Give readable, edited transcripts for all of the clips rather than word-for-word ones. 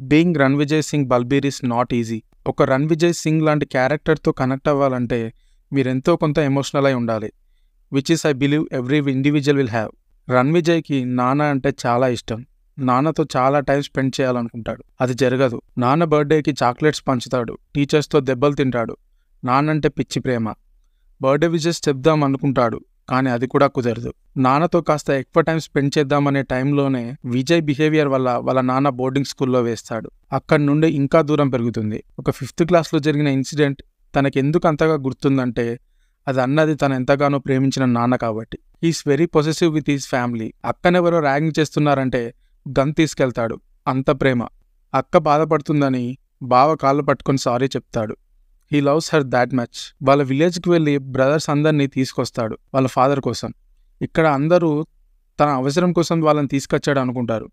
Being Ranvijay Singh Balbir is not easy. ఒక రణ్విజయ్ సింగ్ లాంటి క్యారెక్టర్తో connect అవ్వాలంటే మీరెంతో కొంత ఎమోషనల్ అయి ఉండాలి, which is I believe every individual will have. రణ్విజయ్కి నాన్న అంటే చాలా ఇష్టం. నాన్నతో చాలా టైం స్పెండ్ చేయాలనుకుంటాడు. అది జరగదు. నాన్న బర్త్డేకి చాక్లెట్స్ పంచుతాడు, టీచర్స్తో దెబ్బలు తింటాడు. నాన్నంటే పిచ్చి ప్రేమ. బర్త్డే విషెస్ చెప్దాం అనుకుంటాడు, కానీ అది కూడా కుదరదు. నాన్నతో కాస్త ఎక్కువ టైం స్పెండ్ చేద్దామనే టైంలోనే విజయ్ బిహేవియర్ వల్ల వాళ్ళ నాన్న బోర్డింగ్ స్కూల్లో వేస్తాడు. అక్కడి నుండి ఇంకా దూరం పెరుగుతుంది. ఒక 5th క్లాస్లో జరిగిన ఇన్సిడెంట్ తనకెందుకు అంతగా గుర్తుందంటే అది అన్నది తను ఎంతగానో ప్రేమించిన నాన్న కాబట్టి. He's very possessive with his family. అక్కనెవరో ర్యాగింగ్ చేస్తున్నారంటే గన్ తీసుకెళ్తాడు. అంత ప్రేమ. అక్క బాధపడుతుందని బావ కాళ్ళు పట్టుకొని సారీ చెప్తాడు. He loves her that much. వాళ్ళ విలేజ్కి వెళ్ళి బ్రదర్స్ అందరినీ తీసుకొస్తాడు వాళ్ళ ఫాదర్ కోసం. ఇక్కడ అందరూ తన అవసరం కోసం వాళ్ళని తీసుకొచ్చాడు అనుకుంటారు,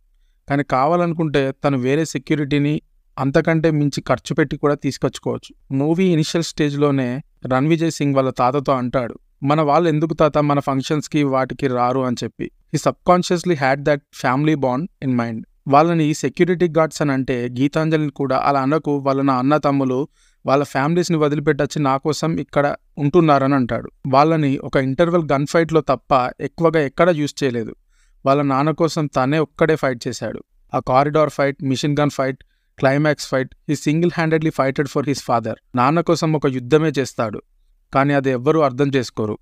కానీ కావాలనుకుంటే తను వేరే సెక్యూరిటీని అంతకంటే మించి ఖర్చు పెట్టి కూడా తీసుకొచ్చుకోవచ్చు. మూవీ ఇనిషియల్ స్టేజ్లోనే రణ్విజయ్ సింగ్ వాళ్ళ తాతతో అంటాడు, మన వాళ్ళు ఎందుకు తాత మన ఫంక్షన్స్కి వాటికి రారు అని చెప్పి. He subconsciously had that family bond in mind. వాళ్ళని సెక్యూరిటీ గార్డ్స్ అని అంటే గీతాంజలిని కూడా అలా అనకు, వాళ్ళ నా అన్న తమ్ములు వాళ్ళ ఫ్యామిలీస్ని వదిలిపెట్టచ్చి నా కోసం ఇక్కడ ఉంటున్నారని అంటాడు. వాళ్ళని ఒక ఇంటర్వెల్ గన్ ఫైట్లో తప్ప ఎక్కువగా ఎక్కడా యూజ్ చేయలేదు. వాళ్ళ నాన్న కోసం తనే ఒక్కడే ఫైట్ చేశాడు. ఆ corridor fight, machine gun fight, climax fight, he single handedly fighted for his father. నాన్న కోసం ఒక యుద్ధమే చేస్తాడు, కానీ అది ఎవ్వరూ అర్థం చేసుకోరు,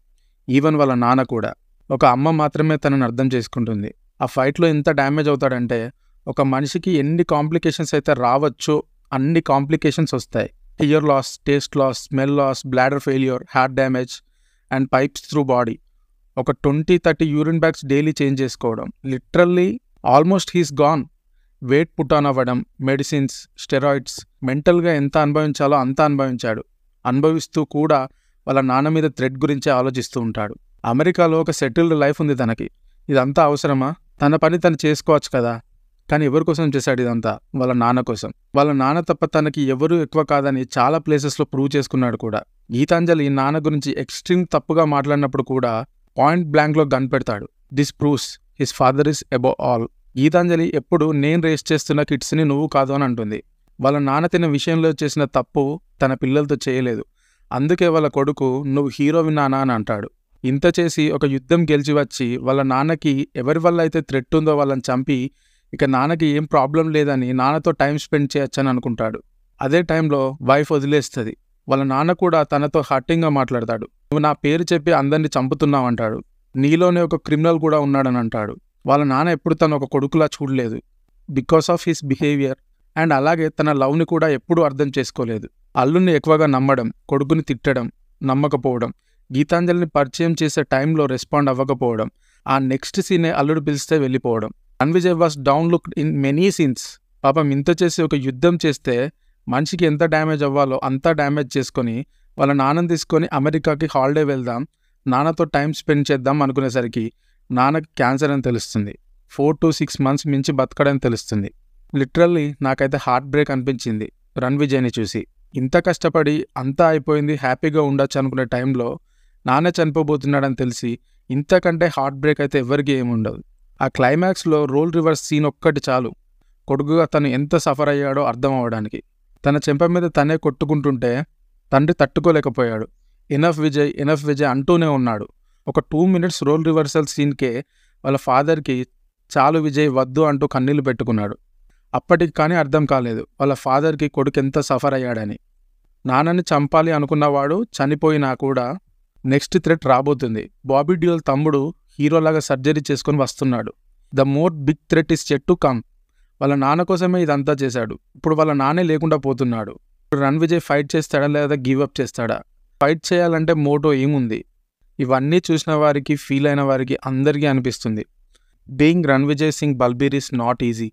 ఈవెన్ వాళ్ళ నాన్న కూడా. ఒక అమ్మ మాత్రమే తనని అర్థం చేసుకుంటుంది. ఆ ఫైట్లో ఎంత డ్యామేజ్ అవుతాడంటే ఒక మనిషికి ఎన్ని కాంప్లికేషన్స్ అయితే రావచ్చో అన్ని కాంప్లికేషన్స్ వస్తాయి. Hear loss, taste loss, smell loss, bladder failure, heart damage and pipes through body. ఒక 20-30 యూరిన్ బ్యాగ్స్ డైలీ చేంజ్ చేసుకోవడం. Literally almost he's gone. Weight put on అవ్వడం, మెడిసిన్స్, స్టెరాయిడ్స్. మెంటల్గా ఎంత అనుభవించాలో అంత అనుభవించాడు. అనుభవిస్తూ కూడా వాళ్ళ నాన్న మీద థ్రెడ్ గురించే ఆలోచిస్తూ ఉంటాడు. అమెరికాలో ఒక సెటిల్డ్ లైఫ్ ఉంది తనకి. ఇదంతా అవసరమా? తన పని తను చేసుకోవచ్చు కదా. కానీ ఎవరి కోసం చేశాడు ఇదంతా? వాళ్ళ నాన్న కోసం. వాళ్ళ నాన్న తప్ప తనకి ఎవరూ ఎక్కువ కాదని చాలా ప్లేసెస్లో ప్రూవ్ చేసుకున్నాడు కూడా. గీతాంజలి నాన్న గురించి ఎక్స్ట్రీమ్ తప్పుగా మాట్లాడినప్పుడు కూడా పాయింట్ బ్లాంక్లో గన్ పెడతాడు. This proves his father is above all. Geetanjali ఎప్పుడు నేను రేస్ చేస్తున్న కిడ్స్ని నువ్వు కాదు అని అంటుంది. వాళ్ళ నాన్న తిన్న విషయంలో చేసిన తప్పు తన పిల్లలతో చేయలేదు. అందుకే వాళ్ళ కొడుకు నువ్వు హీరోవి నాన్న అని అంటాడు. ఇంత చేసి ఒక యుద్ధం గెలిచి వచ్చి వాళ్ళ నాన్నకి ఎవరి వల్ల అయితే థ్రెట్ ఉందో వాళ్ళని చంపి ఇక నాన్నకి ఏం ప్రాబ్లం లేదని నాన్నతో టైం స్పెండ్ చేయొచ్చని అనుకుంటాడు. అదే టైంలో వైఫ్ వదిలేస్తుంది. వాళ్ళ నాన్న కూడా తనతో హర్టింగ్గా మాట్లాడతాడు. నువ్వు నా పేరు చెప్పి అందరినీ చంపుతున్నావు అంటాడు. నీలోనే ఒక క్రిమినల్ కూడా ఉన్నాడని అంటాడు. వాళ్ళ నాన్న ఎప్పుడు తను ఒక కొడుకులా చూడలేదు because of his behaviour. And అలాగే తన లవ్ని కూడా ఎప్పుడూ అర్థం చేసుకోలేదు. అల్లుని ఎక్కువగా నమ్మడం, కొడుకుని తిట్టడం, నమ్మకపోవడం, గీతాంజలిని పరిచయం చేసే టైంలో రెస్పాండ్ అవ్వకపోవడం, ఆ నెక్స్ట్ సీనే అల్లుడు పిలిస్తే వెళ్ళిపోవడం. Ranvijay was down looked in many scenes. పాపం ఇంత చేసి ఒక యుద్ధం చేస్తే మనిషికి ఎంత డ్యామేజ్ అవ్వాలో అంతా డ్యామేజ్ చేసుకొని వాళ్ళ నాన్నని తీసుకొని అమెరికాకి హాలిడే వెళ్దాం, నాన్నతో టైం స్పెండ్ చేద్దాం అనుకునేసరికి నాన్నకి క్యాన్సర్ అని తెలుస్తుంది. 4 to 6 months మించి బతకడని తెలుస్తుంది. లిటరల్లీ నాకైతే హార్ట్ బ్రేక్ అనిపించింది రణ్విజయ్ని చూసి. ఇంత కష్టపడి అంతా అయిపోయింది, హ్యాపీగా ఉండొచ్చు అనుకునే టైంలో నాన్న చనిపోబోతున్నాడని తెలిసి ఇంతకంటే హార్ట్ బ్రేక్ అయితే ఎవరికి ఏముండదు. ఆ క్లైమాక్స్లో రోల్ రివర్స్ సీన్ ఒక్కటి చాలు కొడుకుగా తను ఎంత సఫర్ అయ్యాడో అర్థం అవ్వడానికి. తన చెంప మీద తనే కొట్టుకుంటుంటే తండ్రి తట్టుకోలేకపోయాడు. ఎనఫ్ విజయ్, ఎనఫ్ విజయ్ అంటూనే ఉన్నాడు. ఒక 2 minutes రోల్ రివర్సల్ సీన్కే వాళ్ళ ఫాదర్కి చాలు విజయ్ వద్దు అంటూ కన్నీళ్లు పెట్టుకున్నాడు. అప్పటికి కానీ అర్థం కాలేదు వాళ్ళ ఫాదర్కి కొడుకు ఎంత సఫర్ అయ్యాడని. నాన్నని చంపాలి అనుకున్నవాడు చనిపోయినా కూడా నెక్స్ట్ థ్రెట్ రాబోతుంది. బాబీ డియోల్ తమ్ముడు హీరోలాగా సర్జరీ చేసుకొని వస్తున్నాడు. The more big threat is yet to come. వాళ్ళ నాన్న కోసమే ఇదంతా చేశాడు. ఇప్పుడు వాళ్ళ నాన్నే లేకుండా పోతున్నాడు. ఇప్పుడు రణ్విజయ్ ఫైట్ చేస్తాడా లేదా గివప్ చేస్తాడా? ఫైట్ చేయాలంటే మోటో ఏముంది? ఇవన్నీ చూసిన వారికి, ఫీల్ అయిన వారికి అందరికీ అనిపిస్తుంది being Ranvijay Singh Balbir is not easy.